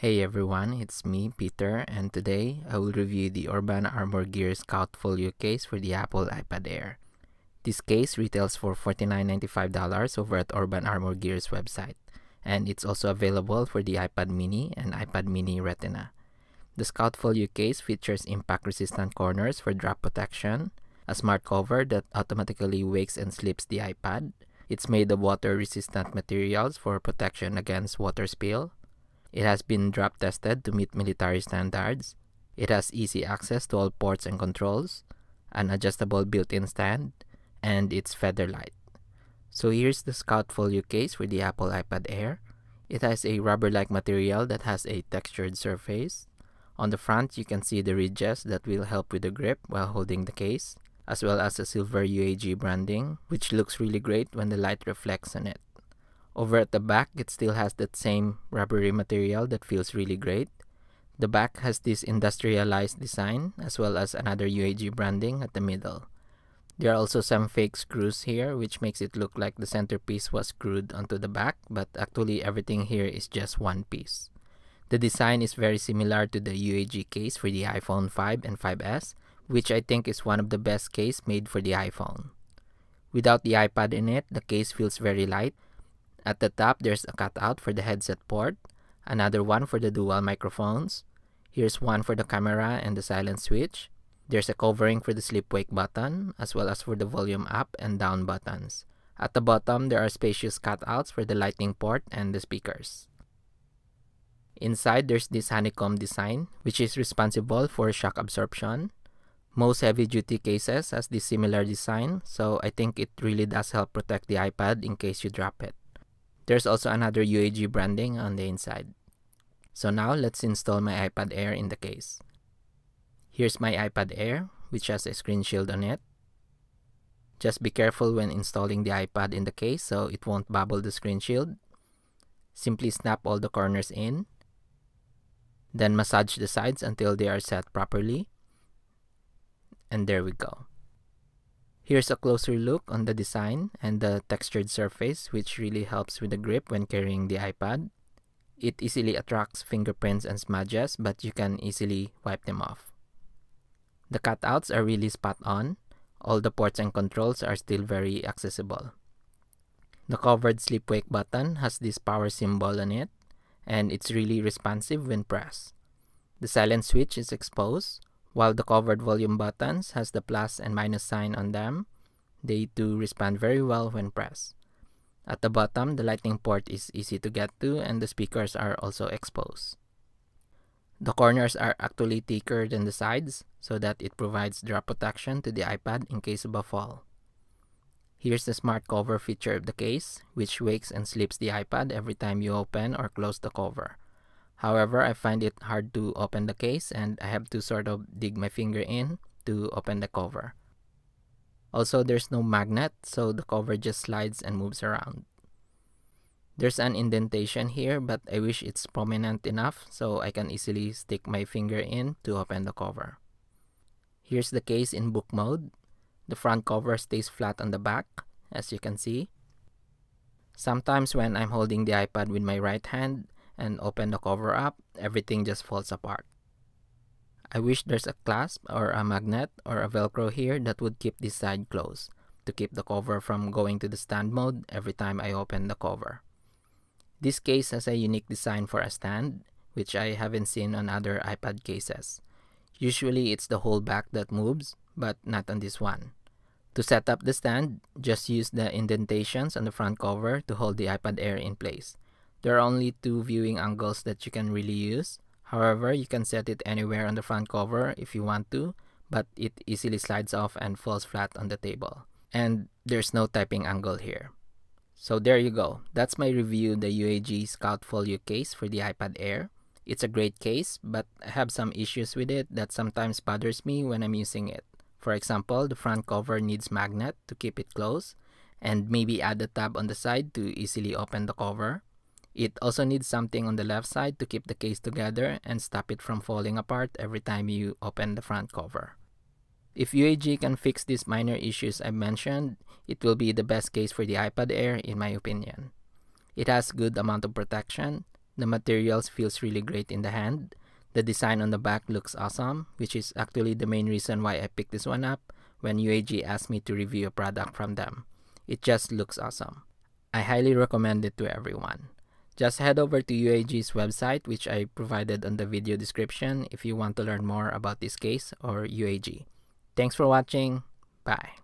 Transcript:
Hey everyone, it's me, Peter, and today I will review the Urban Armor Gear Scout Folio Case for the Apple iPad Air. This case retails for $49.95 over at Urban Armor Gear's website, and it's also available for the iPad mini and iPad mini Retina. The Scout Folio Case features impact-resistant corners for drop protection, a smart cover that automatically wakes and sleeps the iPad. It's made of water-resistant materials for protection against water spill. It has been drop tested to meet military standards. It has easy access to all ports and controls, an adjustable built-in stand, and it's feather light. So here's the Scout Folio Case for the Apple iPad Air. It has a rubber-like material that has a textured surface. On the front, you can see the ridges that will help with the grip while holding the case, as well as a silver UAG branding, which looks really great when the light reflects on it. Over at the back, it still has that same rubbery material that feels really great. The back has this industrialized design as well as another UAG branding at the middle. There are also some fake screws here, which makes it look like the centerpiece was screwed onto the back, but actually everything here is just one piece. The design is very similar to the UAG case for the iPhone 5 and 5S, which I think is one of the best case made for the iPhone. Without the iPad in it, the case feels very light. At the top, there's a cutout for the headset port, another one for the dual microphones. Here's one for the camera and the silent switch. There's a covering for the sleep-wake button, as well as for the volume up and down buttons. At the bottom, there are spacious cutouts for the lightning port and the speakers. Inside, there's this honeycomb design, which is responsible for shock absorption. Most heavy-duty cases has this similar design, so I think it really does help protect the iPad in case you drop it. There's also another UAG branding on the inside. So now let's install my iPad Air in the case. Here's my iPad Air, which has a screen shield on it. Just be careful when installing the iPad in the case so it won't bubble the screen shield. Simply snap all the corners in. Then massage the sides until they are set properly. And there we go. Here's a closer look on the design and the textured surface, which really helps with the grip when carrying the iPad. It easily attracts fingerprints and smudges, but you can easily wipe them off. The cutouts are really spot on. All the ports and controls are still very accessible. The covered sleep-wake button has this power symbol on it, and it's really responsive when pressed. The silent switch is exposed, while the covered volume buttons has the plus and minus sign on them. They do respond very well when pressed. At the bottom, the lightning port is easy to get to and the speakers are also exposed. The corners are actually thicker than the sides so that it provides drop protection to the iPad in case of a fall. Here's the smart cover feature of the case, which wakes and sleeps the iPad every time you open or close the cover. However, I find it hard to open the case and I have to sort of dig my finger in to open the cover. Also, there's no magnet, so the cover just slides and moves around. There's an indentation here, but I wish it's prominent enough so I can easily stick my finger in to open the cover. Here's the case in book mode. The front cover stays flat on the back, as you can see. Sometimes when I'm holding the iPad with my right hand and open the cover up, everything just falls apart. I wish there's a clasp or a magnet or a velcro here that would keep this side closed to keep the cover from going to the stand mode every time I open the cover. This case has a unique design for a stand, which I haven't seen on other iPad cases. Usually it's the whole back that moves, but not on this one. To set up the stand, just use the indentations on the front cover to hold the iPad Air in place. There are only two viewing angles that you can really use. However, you can set it anywhere on the front cover if you want to, but it easily slides off and falls flat on the table. And there's no typing angle here. So there you go. That's my review of the UAG Scout Folio Case for the iPad Air. It's a great case, but I have some issues with it that sometimes bothers me when I'm using it. For example, the front cover needs magnet to keep it closed, and maybe add a tab on the side to easily open the cover. It also needs something on the left side to keep the case together and stop it from falling apart every time you open the front cover. If UAG can fix these minor issues I mentioned, it will be the best case for the iPad Air in my opinion. It has good amount of protection, The materials feels really great in the hand. The design on the back looks awesome, which is actually the main reason why I picked this one up when UAG asked me to review a product from them. It just looks awesome. I highly recommend it to everyone. Just head over to UAG's website, which I provided on the video description if you want to learn more about this case or UAG. Thanks for watching. Bye.